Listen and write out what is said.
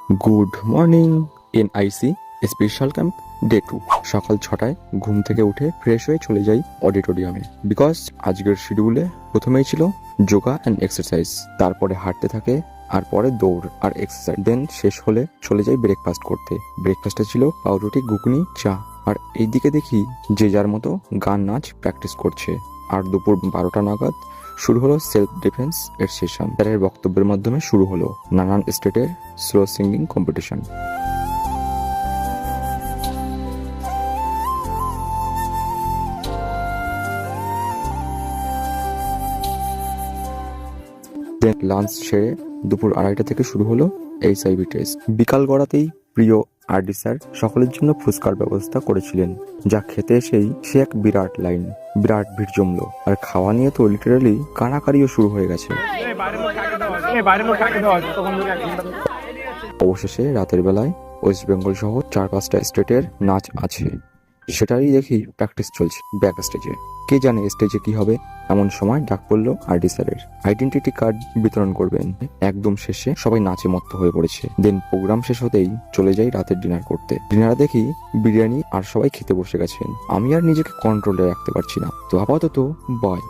Good morning. NIC special camp day 2। সকাল 6টায় ঘুম থেকে উঠে ফ্রেশ হয়ে চলে যাই অডিটোরিয়ামে, বিকজ আজকের শিডিউলে প্রথমেই ছিল যোগা অ্যান্ড এক্সারসাইজ, তারপরে হাঁটতে থাকে, আর পরে দৌড় আর এক্সারসাইজ, দেন শেষ হলে চলে যাই ব্রেকফাস্ট করতে। ব্রেকফাস্টে ছিল পাউরুটি, ঘুগনি, চা। আর এইদিকে দেখি যে যার মতো গান নাচ প্র্যাকটিস করছে। আর দুপুর 12টা নাগাদ শুরু হলো সেলফ ডিফেন্স এর সেশন। স্যারের বক্তব্যের মাধ্যমে শুরু হলো নানান স্টেটের স্লো সিঙ্গিং কম্পিটিশন। দেন লাঞ্চ সেরে দুপুর 2:30টা থেকে শুরু হলো এইচআইভি টেস্ট। বিকাল গড়াতেই প্রিয় আরডি স্যার সকলের জন্য ফুচকার ব্যবস্থা করেছিলেন, যা খেতে এসেই সে এক বিরাট লাইন, বিরাট ভিড় জমলো। আর খাওয়া নিয়ে তো লিটারালি কানাকারিও শুরু হয়ে গেছে। অবশেষে রাতের বেলায় ওয়েস্ট বেঙ্গল সহ 4-5টা স্টেটের নাচ আছে, সেটারই দেখি প্র্যাকটিস চলছে ব্যাক স্টেজে। কে জানে স্টেজে কি হবে। এমন সময় ডাক পড়লো আরডি স্যারের, আইডেন্টিটি কার্ড বিতরণ করবেন। একদম শেষে সবাই নাচে মত্ত হয়ে পড়েছে। দেন প্রোগ্রাম শেষ হতেই চলে যাই রাতের ডিনার করতে। ডিনারে দেখি বিরিয়ানি, আর সবাই খেতে বসে গেছেন। আমি আর নিজেকে কন্ট্রোলে রাখতে পারছি না। তো আপাতত বাই।